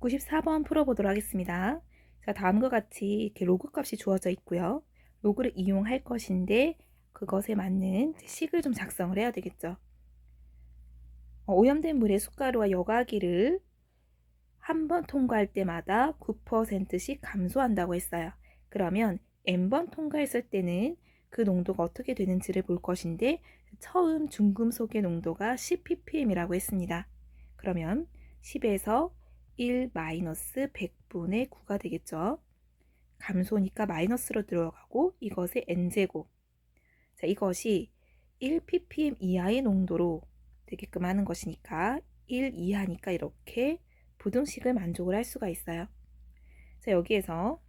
94번 풀어보도록 하겠습니다. 자, 다음과 같이 이렇게 로그 값이 주어져 있고요. 로그를 이용할 것인데 그것에 맞는 식을 좀 작성을 해야 되겠죠. 오염된 물의 숟가루와 여과기를 한 번 통과할 때마다 9%씩 감소한다고 했어요. 그러면 n번 통과했을 때는 그 농도가 어떻게 되는지를 볼 것인데 처음 중금속의 농도가 10ppm이라고 했습니다. 그러면 10에서 1 마이너스 100분의 9가 되겠죠. 감소니까 마이너스로 들어가고 이것의 n제곱. 자, 이것이 1ppm 이하의 농도로 되게끔 하는 것이니까 1 이하니까 이렇게 부등식을 만족을 할 수가 있어요. 자, 여기에서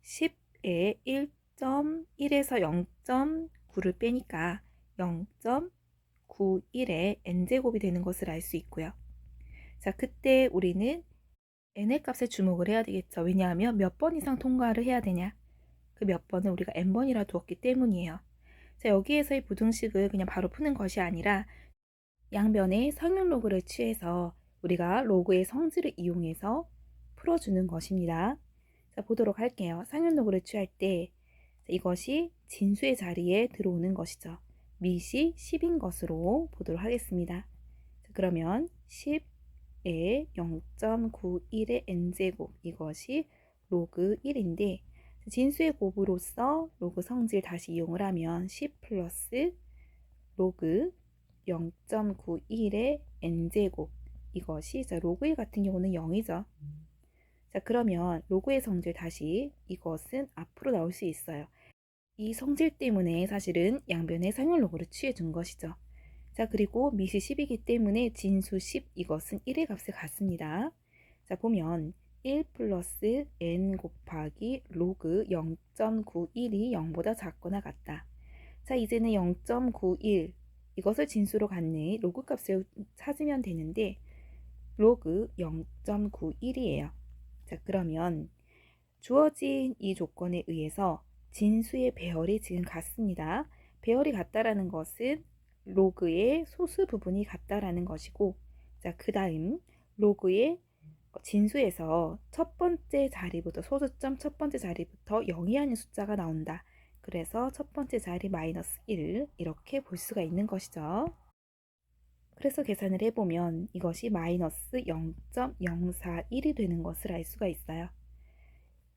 10에 1.1에서 0.9를 빼니까 0.91의 n제곱이 되는 것을 알 수 있고요. 자, 그때 우리는 n의 값에 주목을 해야 되겠죠. 왜냐하면 몇 번 이상 통과를 해야 되냐? 그 몇 번을 우리가 n번이라 두었기 때문이에요. 자, 여기에서의 부등식을 그냥 바로 푸는 것이 아니라 양변의 상용 로그를 취해서 우리가 로그의 성질을 이용해서 풀어주는 것입니다. 자, 보도록 할게요. 상용 로그를 취할 때 이것이 진수의 자리에 들어오는 것이죠. 밑이 10인 것으로 보도록 하겠습니다. 자, 그러면 10에 0.91의 n제곱, 이것이 로그 1인데 진수의 곱으로서 로그 성질 다시 이용을 하면 10 플러스 로그 0.91의 n제곱, 이것이 로그 1 같은 경우는 0이죠. 자, 그러면 로그의 성질 다시 이것은 앞으로 나올 수 있어요. 이 성질 때문에 사실은 양변의 상용 로그를 취해 준 것이죠. 자, 그리고 밑이 10이기 때문에 진수 10, 이것은 1의 값을 갖습니다. 자, 보면 1 플러스 n 곱하기 로그 0.91이 0보다 작거나 같다. 자, 이제는 0.91, 이것을 진수로 갖는 로그 값을 찾으면 되는데 로그 0.91이에요. 자, 그러면 주어진 이 조건에 의해서 진수의 배열이 지금 같습니다. 배열이 같다라는 것은 로그의 소수 부분이 같다라는 것이고, 자, 그 다음 로그의 진수에서 첫 번째 자리부터 소수점 첫 번째 자리부터 0이 아닌 숫자가 나온다. 그래서 첫 번째 자리 마이너스 1, 이렇게 볼 수가 있는 것이죠. 그래서 계산을 해보면 이것이 마이너스 0.041이 되는 것을 알 수가 있어요.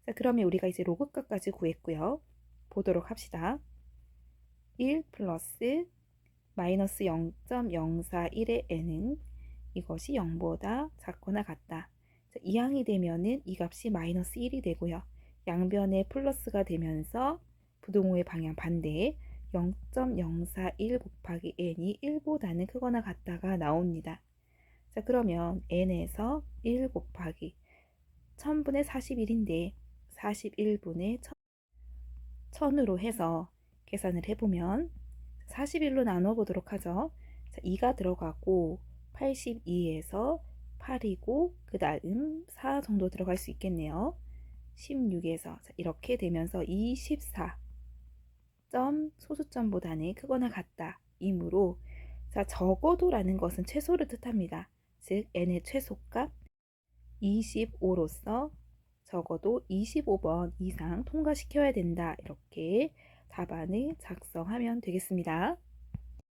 자, 그러면 우리가 이제 로그 값까지 구했고요. 보도록 합시다. 1 플러스 마이너스 0.041의 n은 이것이 0보다 작거나 같다. 자, 이항이 되면은 이 값이 마이너스 1이 되고요. 양변에 플러스가 되면서 부등호의 방향 반대에 0.041 곱하기 n이 1보다는 크거나 같다가 나옵니다. 자, 그러면 n에서 1 곱하기 1000분의 41인데 41분의 1000으로 해서 계산을 해보면 41로 나눠 보도록 하죠. 자, 2가 들어가고 82에서 8이고 그 다음 4 정도 들어갈 수 있겠네요. 16에서 이렇게 되면서 24 점 소수점보다는 크거나 같다 이므로, 자, 적어도라는 것은 최소를 뜻합니다. 즉 n의 최소값 25로서 적어도 25번 이상 통과시켜야 된다. 이렇게 답안을 작성하면 되겠습니다.